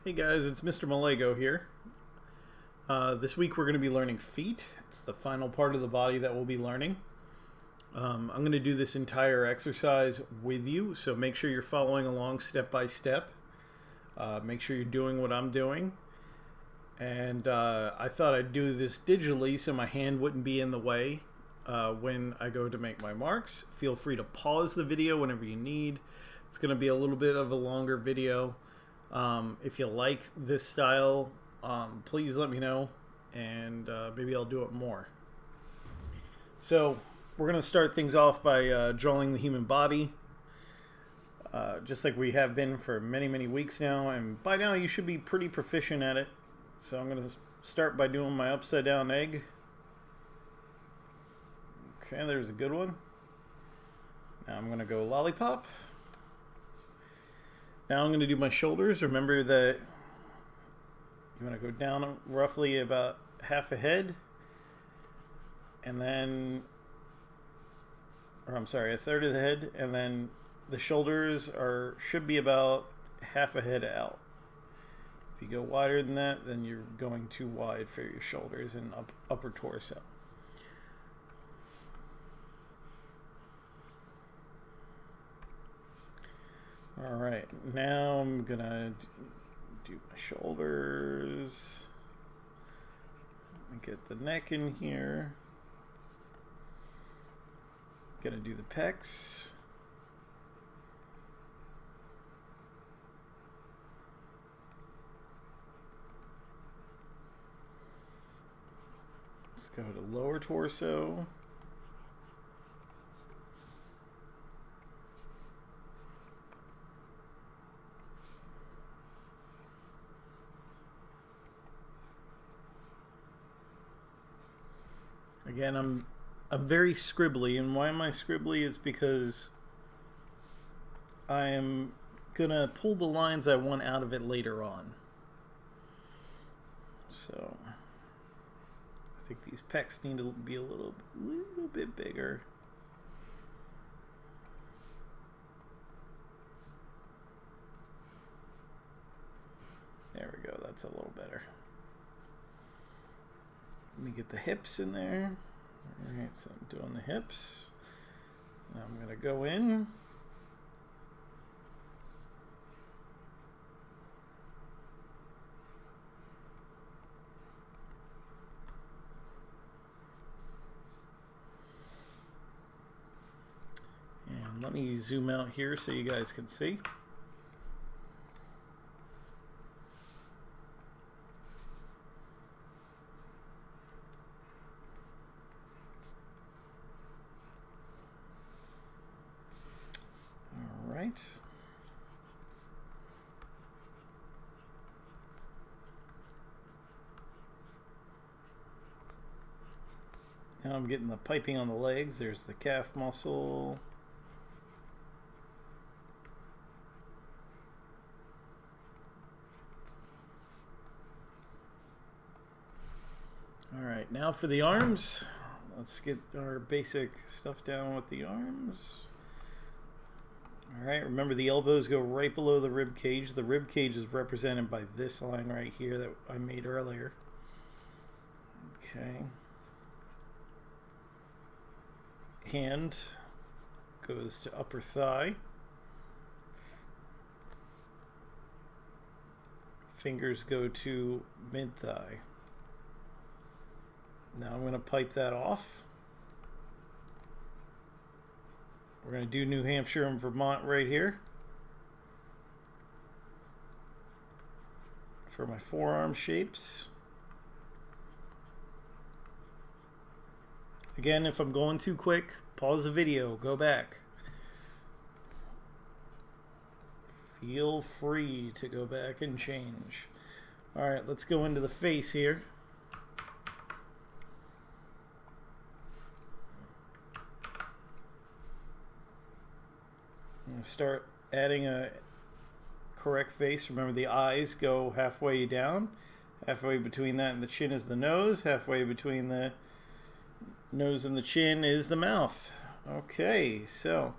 Hey guys, it's Mr. Malego here. This week we're going to be learning feet. It's the final part of the body that we'll be learning. I'm going to do this entire exercise with you, so make sure you're following along step by step. Make sure you're doing what I'm doing. And I thought I'd do this digitally so my hand wouldn't be in the way when I go to make my marks. Feel free to pause the video whenever you need. It's going to be a little bit of a longer video. If you like this style, please let me know, and maybe I'll do it more. So we're going to start things off by drawing the human body, just like we have been for many weeks now, and by now you should be pretty proficient at it. So I'm going to start by doing my upside down egg. Okay, there's a good one. Now I'm going to go lollipop. Now I'm going to do my shoulders. Remember that you want to go down roughly about half a head, and then, or I'm sorry, a third of the head, and then the shoulders should be about half a head out. If you go wider than that, then you're going too wide for your shoulders and upper torso. All right, now I'm gonna do my shoulders. Let me get the neck in here. Gonna do the pecs. Let's go to lower torso. Again, I'm very scribbly, and why am I scribbly? It's because I am gonna pull the lines I want out of it later on. So I think these pecs need to be a little bit bigger. There we go, that's a little better. Let me get the hips in there. All right, so I'm doing the hips. Now I'm going to go in. And let me zoom out here so you guys can see. Right. Now I'm getting the piping on the legs. There's the calf muscle. All right, now for the arms. Let's get our basic stuff down with the arms. All right, remember the elbows go right below the rib cage. The rib cage is represented by this line right here that I made earlier. Okay. Hand goes to upper thigh. Fingers go to mid thigh. Now I'm going to pipe that off. We're going to do New Hampshire and Vermont right here. For my forearm shapes. Again, if I'm going too quick, pause the video, go back. Feel free to go back and change. All right, let's go into the face here. Start adding a correct face. Remember, the eyes go halfway down. Halfway between that and the chin is the nose. Halfway between the nose and the chin is the mouth. Okay, so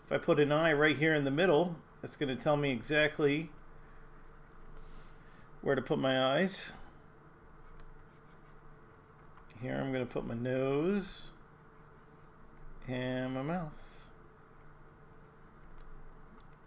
if I put an eye right here in the middle, it's going to tell me exactly where to put my eyes. Here I'm going to put my nose and my mouth.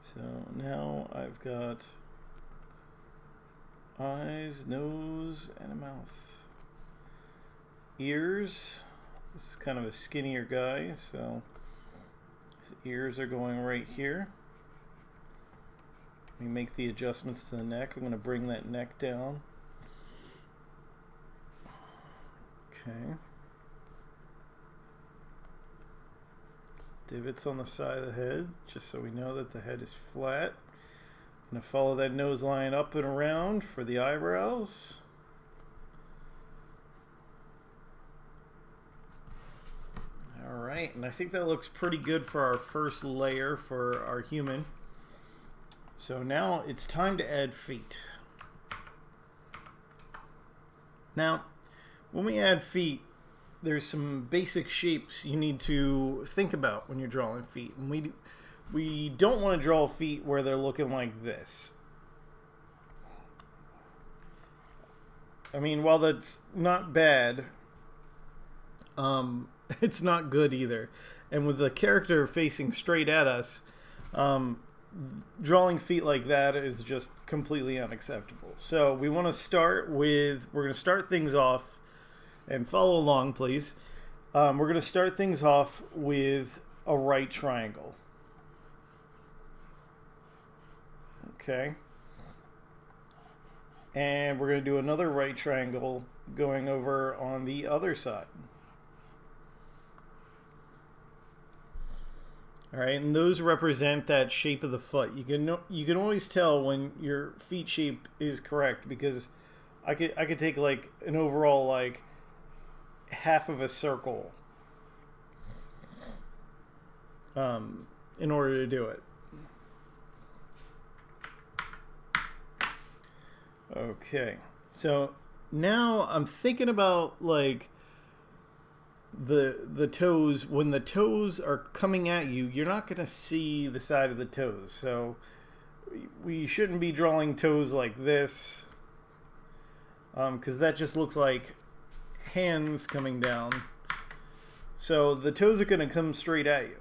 So now I've got eyes, nose, and a mouth. Ears. This is kind of a skinnier guy, so his ears are going right here. Let me make the adjustments to the neck. I'm going to bring that neck down. Okay. Divots on the side of the head, just so we know that the head is flat. I'm going to follow that nose line up and around for the eyebrows. Alright, and I think that looks pretty good for our first layer for our human. So now it's time to add feet. Now, when we add feet, there's some basic shapes you need to think about when you're drawing feet. And we don't want to draw feet where they're looking like this. I mean, while that's not bad, it's not good either. And with the character facing straight at us, drawing feet like that is just completely unacceptable. So we want to start with, we're going to start things off, and follow along please. We're going to start things off with a right triangle. Okay. And we're going to do another right triangle going over on the other side. All right, and those represent that shape of the foot. You can always tell when your feet shape is correct, because I could take like an overall like half of a circle in order to do it. Okay, so now I'm thinking about like the toes. When the toes are coming at you, you're not going to see the side of the toes. So we shouldn't be drawing toes like this, because that just looks like hands coming down. So the toes are going to come straight at you.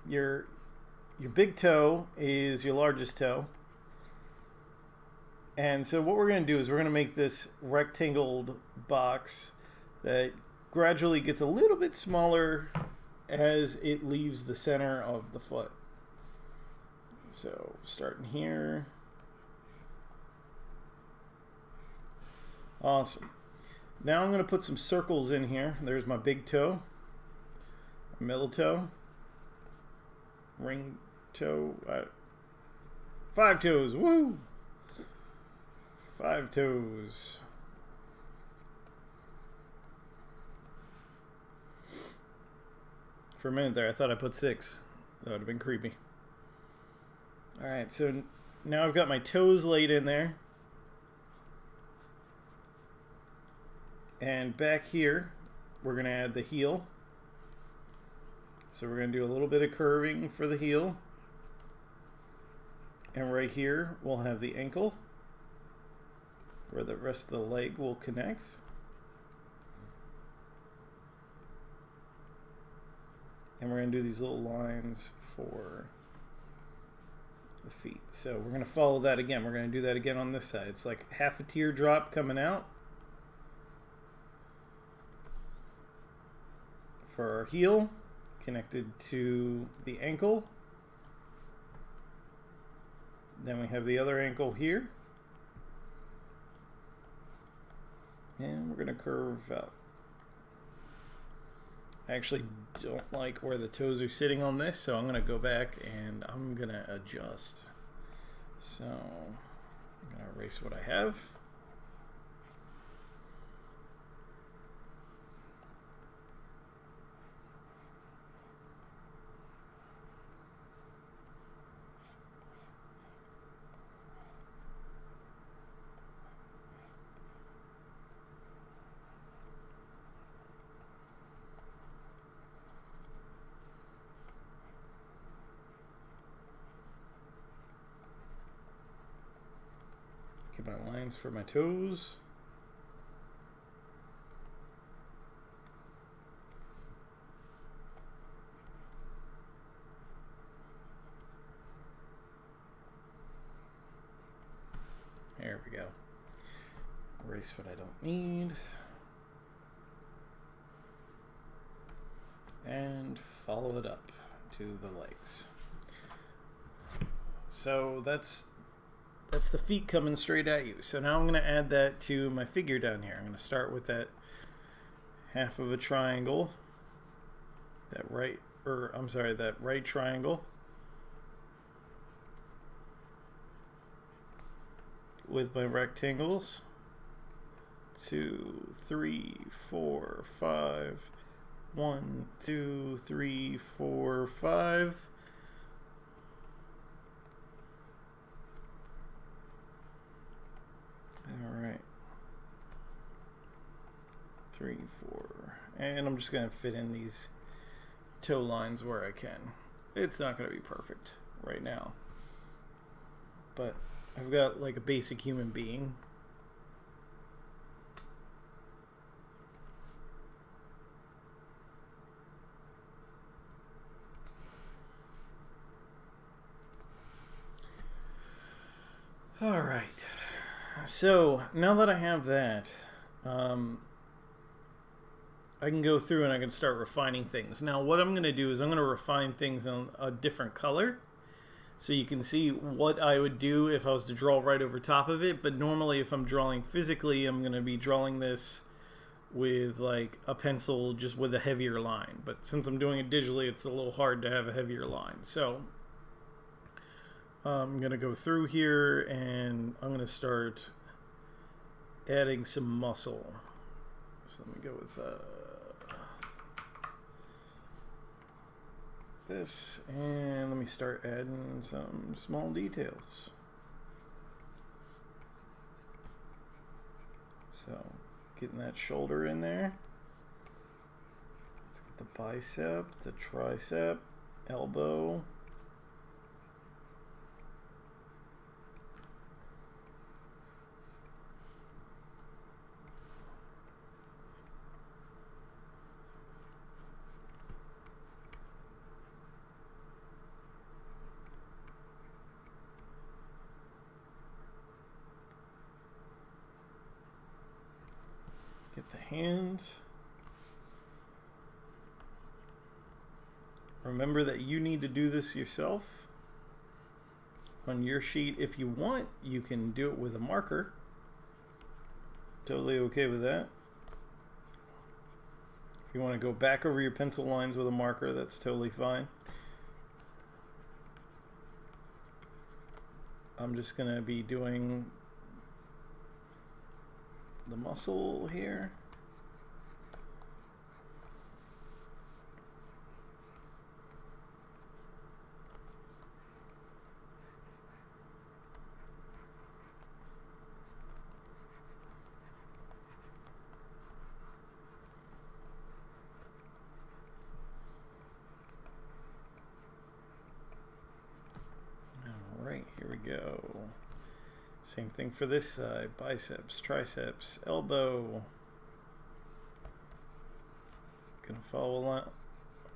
Your big toe is your largest toe. And so what we're going to do is we're going to make this rectangled box that gradually gets a little bit smaller as it leaves the center of the foot. So starting here. Awesome. Now I'm going to put some circles in here. There's my big toe, my middle toe, ring toe, 5 toes, woo! 5 toes. For a minute there, I thought I put 6. That would have been creepy. Alright, so now I've got my toes laid in there. And back here, we're going to add the heel. So we're going to do a little bit of curving for the heel. And right here, we'll have the ankle, where the rest of the leg will connect. And we're going to do these little lines for the feet. So we're going to follow that again. We're going to do that again on this side. It's like half a teardrop coming out for our heel, connected to the ankle. Then we have the other ankle here. And we're going to curve out. I actually don't like where the toes are sitting on this, so I'm going to go back and I'm going to adjust. So I'm going to erase what I have. Get my lines for my toes. There we go. Erase what I don't need. And follow it up to the legs. So that's the feet coming straight at you. So now I'm going to add that to my figure down here. I'm going to start with that half of a triangle. That right triangle. With my rectangles. 2, 3, 4, 5. 1, 2, 3, 4, 5. All right. 3, 4. And I'm just going to fit in these toe lines where I can. It's not going to be perfect right now. But I've got like a basic human being. All right. So now that I have that, I can go through and I can start refining things. Now what I'm going to do is I'm going to refine things in a different color. So you can see what I would do if I was to draw right over top of it. But normally if I'm drawing physically, I'm going to be drawing this with like a pencil just with a heavier line. But since I'm doing it digitally, it's a little hard to have a heavier line. So I'm going to go through here and I'm going to start adding some muscle. So let me go with this, and let me start adding some small details. So getting that shoulder in there. Let's get the bicep, the tricep, elbow. Get the hands. Remember that you need to do this yourself on your sheet. If you want, you can do it with a marker. Totally okay with that. If you want to go back over your pencil lines with a marker, that's totally fine. I'm just going to be doing the muscle here. All right, here we go. Same thing for this side, biceps, triceps, elbow. Gonna follow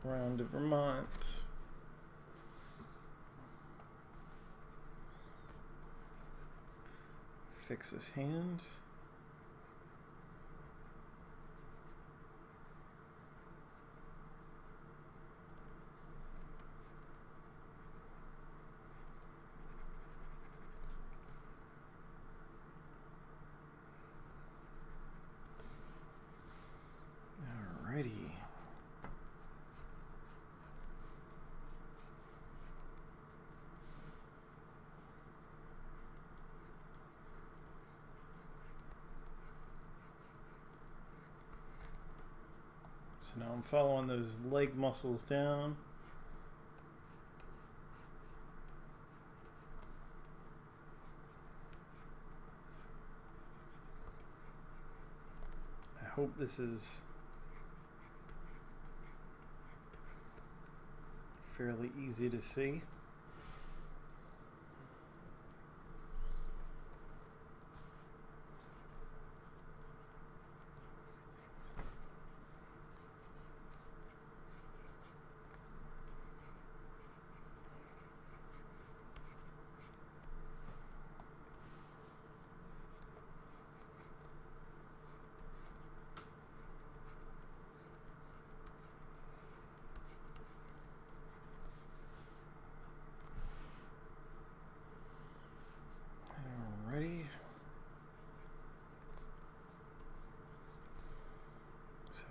around to Vermont. Fix his hand. Alrighty. So now I'm following those leg muscles down. I hope this is fairly easy to see.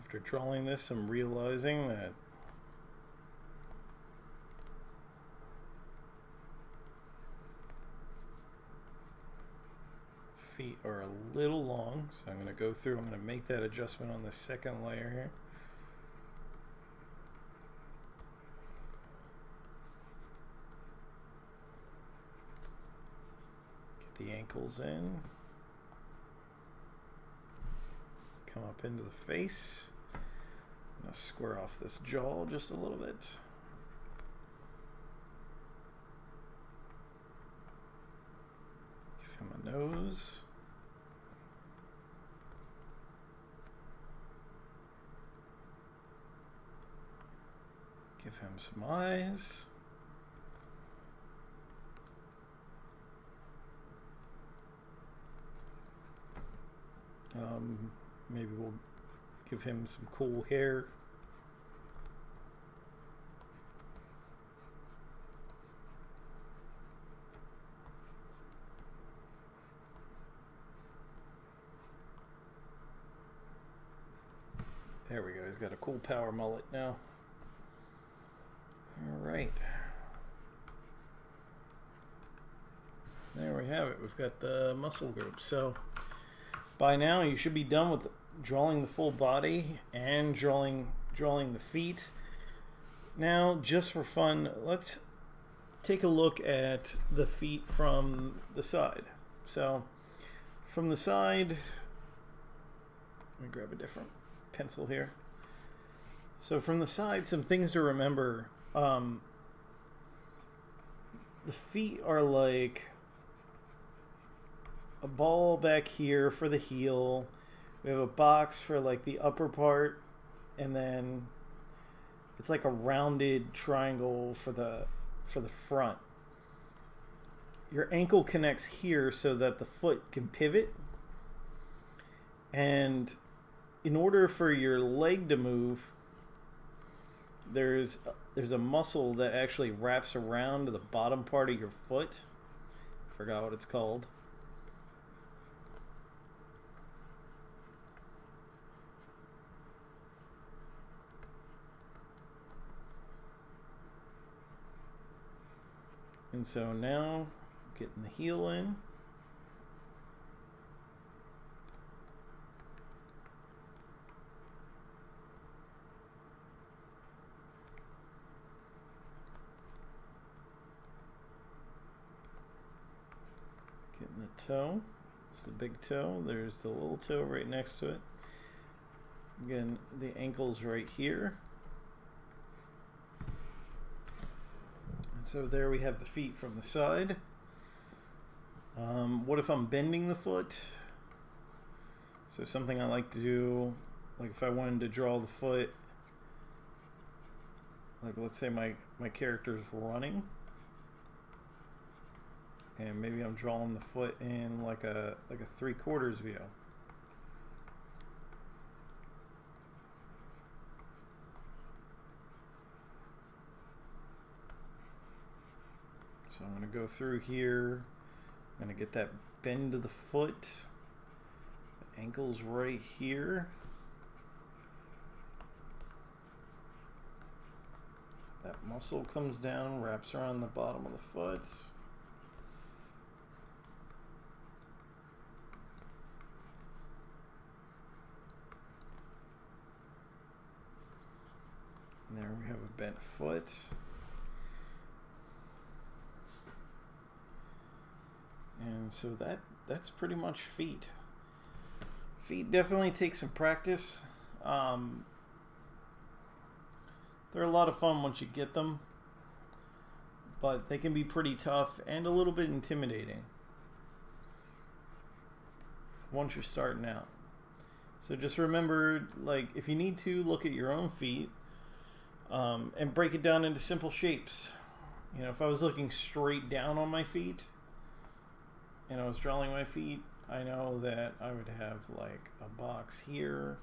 After drawing this, I'm realizing that feet are a little long, so I'm going to go through, I'm going to make that adjustment on the second layer here. Get the ankles in. Come up into the face. I'm going to square off this jaw just a little bit. Give him a nose. Give him some eyes. Maybe we'll give him some cool hair. There we go. He's got a cool power mullet now. All right. There we have it. We've got the muscle group. So by now you should be done with drawing the full body and drawing the feet. Now, just for fun, let's take a look at the feet from the side. So from the side, let me grab a different pencil here. So from the side, some things to remember. The feet are like a ball back here for the heel. We have a box for like the upper part, and then it's like a rounded triangle for the front. Your ankle connects here so that the foot can pivot, and in order for your leg to move, there's a muscle that actually wraps around the bottom part of your foot. Forgot what it's called. And so now, getting the heel in. Getting the toe. It's the big toe. There's the little toe right next to it. Again, the ankle's right here. So there we have the feet from the side. What if I'm bending the foot? So something I like to do, like if I wanted to draw the foot, like let's say my character's running, and maybe I'm drawing the foot in like a 3/4 view. So I'm going to go through here. I'm going to get that bend of the foot. The ankle's right here. That muscle comes down, wraps around the bottom of the foot. And there we have a bent foot. And so that's pretty much feet. Feet definitely take some practice. They're a lot of fun once you get them, but they can be pretty tough and a little bit intimidating once you're starting out. So just remember, like, if you need to, look at your own feet and break it down into simple shapes. You know, if I was looking straight down on my feet and I was drawing my feet, I know that I would have like a box here.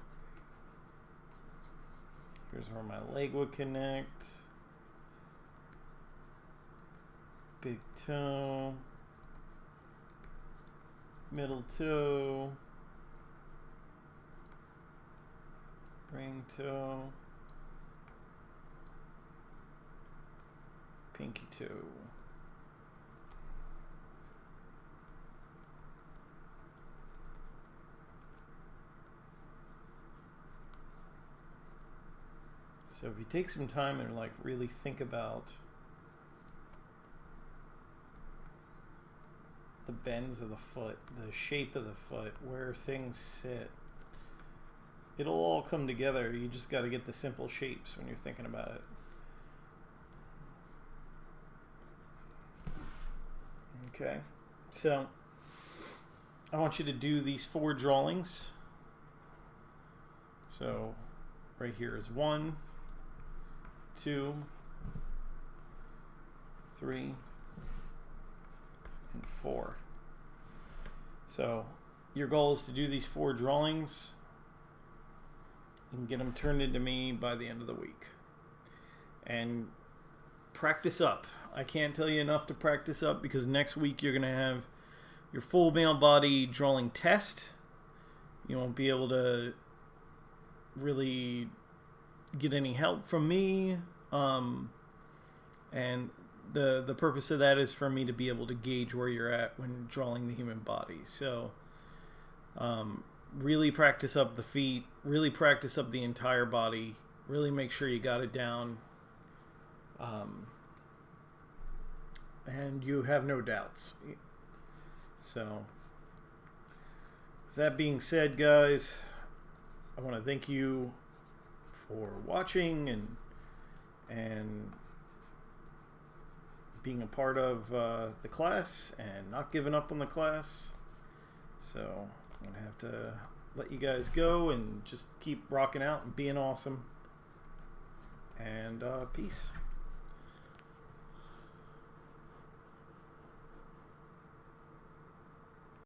Here's where my leg would connect. Big toe. Middle toe. ring toe, pinky toe. So if you take some time and like really think about the bends of the foot, the shape of the foot, where things sit, it'll all come together. You just got to get the simple shapes when you're thinking about it. Okay, so I want you to do these 4 drawings. So right here is 1, 2, 3, and 4. So your goal is to do these 4 drawings and get them turned into me by the end of the week. And practice up. I can't tell you enough to practice up, because next week you're going to have your full male body drawing test. You won't be able to really get any help from me, and the purpose of that is for me to be able to gauge where you're at when drawing the human body. So really practice up the feet, really practice up the entire body, really make sure you got it down, and you have no doubts. So with that being said, guys, I want to thank you for watching and being a part of the class and not giving up on the class. So I'm gonna have to let you guys go and just keep rocking out and being awesome. And peace.